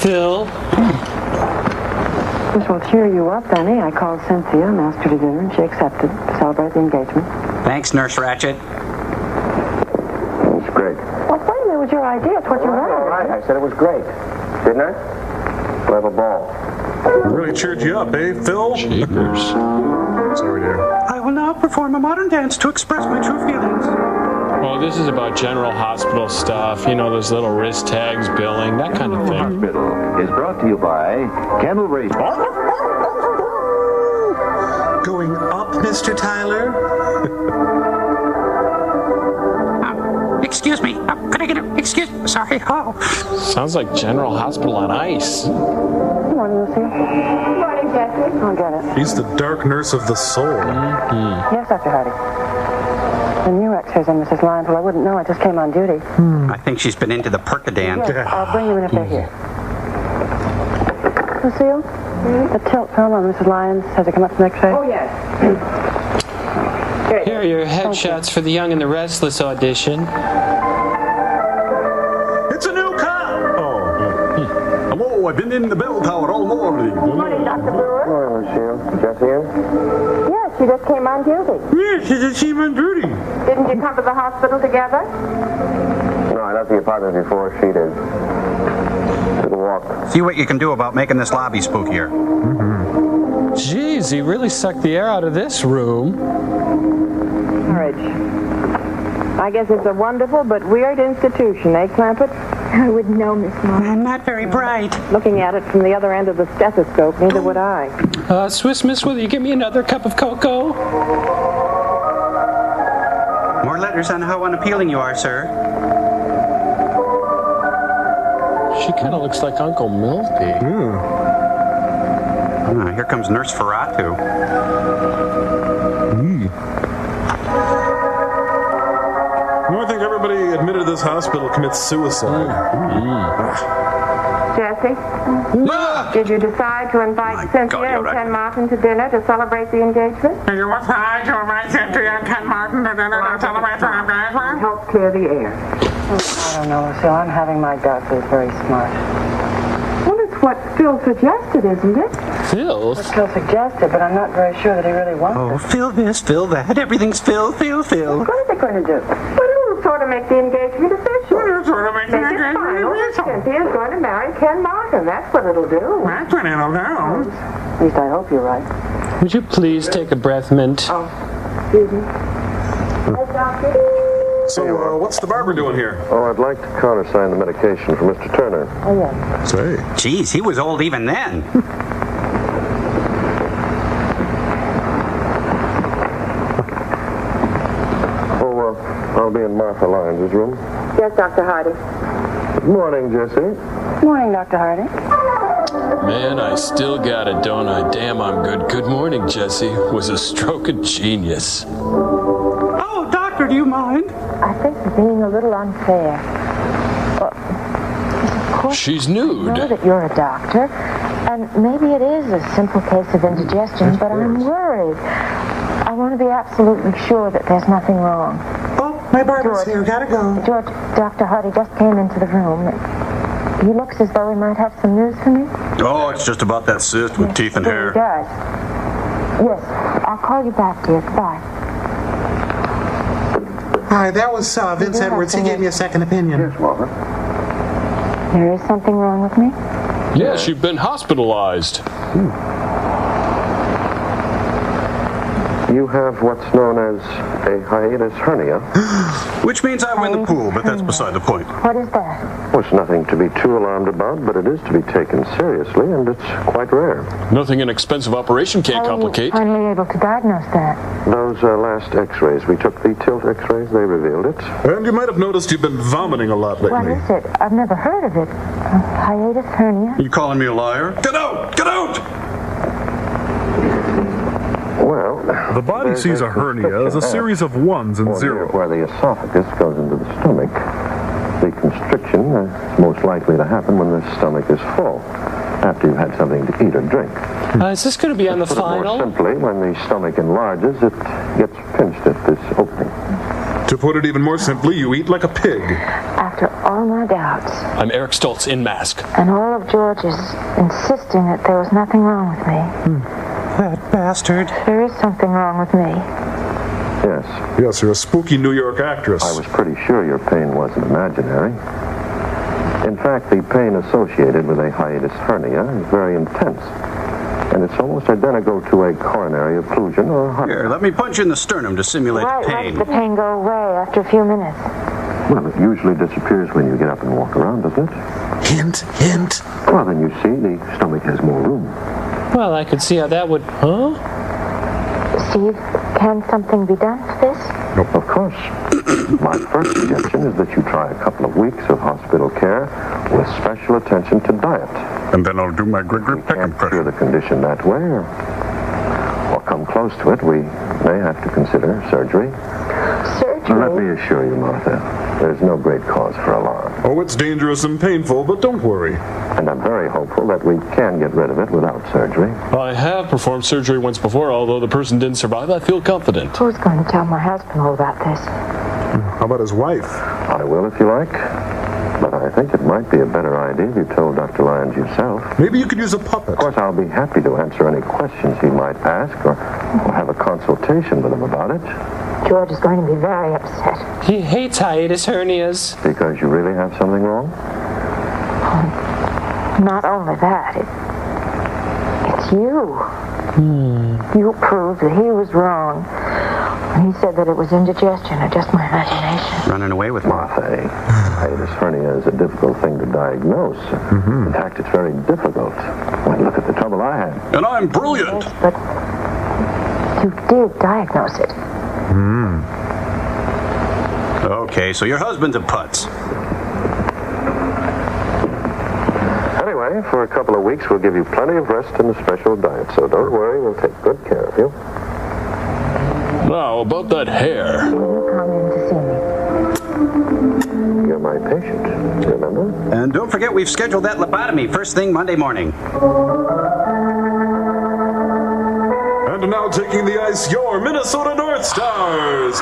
Phil. This will cheer you up, Benny. I called Cynthia and asked her to dinner, and she accepted to celebrate the engagement. Thanks, Nurse Ratchet. It's great. Well, finally, it was your idea. It's what you wanted. All right, I said it was great. Didn't I? We'll have a ball. Really cheered you up, eh, Phil? Jeepers. Sorry, dear. I will now perform a modern dance to express my true feelings. Well, this is about general hospital stuff. You know, those little wrist tags, billing, that kind of thing. Hospital is brought to you by Kennel Race. Going up, Mr. Tyler? Excuse me. Could I get a... Excuse... Sorry. Oh. Sounds like General Hospital on ice. Good morning, Lucy. Good morning, Jessie. I'll get it. He's the dark nurse of the soul. Yes, Dr. Hardy. The new X-rays on Mrs. Lyons. Well, I wouldn't know. I just came on duty. I think she's been into the Percodan. Yes, I'll bring you in if they're here. Lucille, the tilt film on Mrs. Lyons. Has it come up from X-ray? Oh, yes. Here are your headshots for the Young and the Restless audition. It's a new car! Hello, I've been in the bell tower all morning. Good morning, Dr. Brewer. Morning, Lucille. Jessie in? Yes, she just came on duty. Yes, she's a team on duty. Didn't you come to the hospital together? No, I left the apartment before she did. Took a walk. See what you can do about making this lobby spookier. Jeez, he really sucked the air out of this room. Marriage. I guess it's a wonderful but weird institution, eh, Clampett? I wouldn't know, Miss Moore. I'm not very bright. Looking at it from the other end of the stethoscope, neither would I. Swiss Miss, will you give me another cup of cocoa? More letters on how unappealing you are, sir. She kind of looks like Uncle Milty. Here comes Nurse Ferratu. I think everybody admitted to this hospital commits suicide. Jesse, did you decide to invite Cynthia and Ken Martin to dinner to celebrate the engagement? Did you decide to invite Cynthia and Ken Martin to dinner to celebrate the engagement? Help clear the air. I don't know, Lucille. I'm having my doubts. He's very smart. Well, it's what Phil suggested, isn't it? Phil? Phil suggested, but I'm not very sure that he really wants Oh, it. Phil this, Phil that. Everything's Phil. What is it going to do? But it'll sort of make the engagement official. It'll sort of make the engagement official. Cynthia's going to marry Ken Martin. That's what it'll do. That's what it'll do. At least I hope you're right. Would you please take a breath mint? Oh, excuse me. Hey, doctor. So, what's the barber doing here? Oh, I'd like to countersign the medication for Mr. Turner. Oh, yes. Say. Geez, he was old even then. I'll be in Martha Lyons' room. Yes, Dr. Hardy. Good morning, Jessie. Good morning, Dr. Hardy. Man, I still got it, don't I? Damn, I'm good. Good morning, Jesse. Was a stroke of genius. Oh, doctor, do you mind? I think you're being a little unfair. Well, of course, She's I nude. know that you're a doctor, and maybe it is a simple case of indigestion, but I'm worried. I want to be absolutely sure that there's nothing wrong. Oh, my barber's here. Gotta go. George, Dr. Hardy just came into the room. He looks as though he might have some news for me. Oh, it's just about that cyst with teeth and He hair. does. Yes, I'll call you back, dear. Bye. Hi, that was Vince Edwards. He gave me a second opinion. Yes, Martha. There is something wrong with me? Yes, you've been hospitalized. You have what's known as a hiatus hernia. Which means I win the pool, but that's beside the point. What is that? Well, it's nothing to be too alarmed about, but it is to be taken seriously, and it's quite rare. Nothing an expensive operation can't complicate. How were you finally able to diagnose that? Those last x-rays, we took the tilt x-rays, they revealed it. And you might have noticed you've been vomiting a lot What lately. is it? I've never heard of it. Hiatus hernia? You calling me a liar? Get out! Get out! Well, The body sees a hernia as a series of ones and zeros. where the esophagus goes into the stomach. The constriction is most likely to happen when the stomach is full, after you've had something to eat or drink. Is this going to be on the Put it more final? simply, when the stomach enlarges, it gets pinched at this opening. To put it even more simply, you eat like a pig. after all my doubts, I'm Eric Stoltz in mask. and all of George's insisting that there was nothing wrong with me. That bastard. There is something wrong with me. Yes, Yes, you're a spooky New York actress. I was pretty sure your pain wasn't imaginary. In fact, the pain associated with a hiatus hernia is very intense. And it's almost identical to a coronary occlusion or a heart Here, let me punch you in the sternum to simulate Why pain. does the pain go away after a few minutes? Well, it usually disappears when you get up and walk around, doesn't it? Hint. Well, then you see, the stomach has more room. Well, I could see how that would... Huh? Steve, can something be done for this? Of course. My first suggestion is that you try a couple of weeks of hospital care with special attention to diet. And then I'll do my Gregory Peck Can't cure impression. the condition that way, or come close to it. We may have to consider surgery. Surgery? Let me assure you, Martha, there's no great cause for alarm. Oh, it's dangerous and painful, but don't worry. And I'm very hopeful that we can get rid of it without surgery. I have performed surgery once before, although the person didn't survive. I feel confident. Who's going to tell my husband all about this? How about his wife? I will if you like. But I think it might be a better idea if you told Dr. Lyons yourself. Maybe you could use a puppet. Of course, I'll be happy to answer any questions he might ask or have a consultation with him about it. George is going to be very upset. He hates hiatus hernias. Because you really have something wrong? Not only that, it's you. You proved that he was wrong. He said that it was indigestion or just my imagination. Running away with Martha, hiatus hernia is a difficult thing to diagnose. In fact, it's very difficult. Well, look at the trouble I had. And I'm brilliant. Yes, but you did diagnose it. Okay, so your husband's a putz. Anyway, for a couple of weeks, we'll give you plenty of rest and a special diet. So don't worry, we'll take good care of you. Now, about that hair. Will you come in to see me? You're my patient, remember? And don't forget, we've scheduled that lobotomy first thing Monday morning. And now taking the ice, your Minnesota North Stars.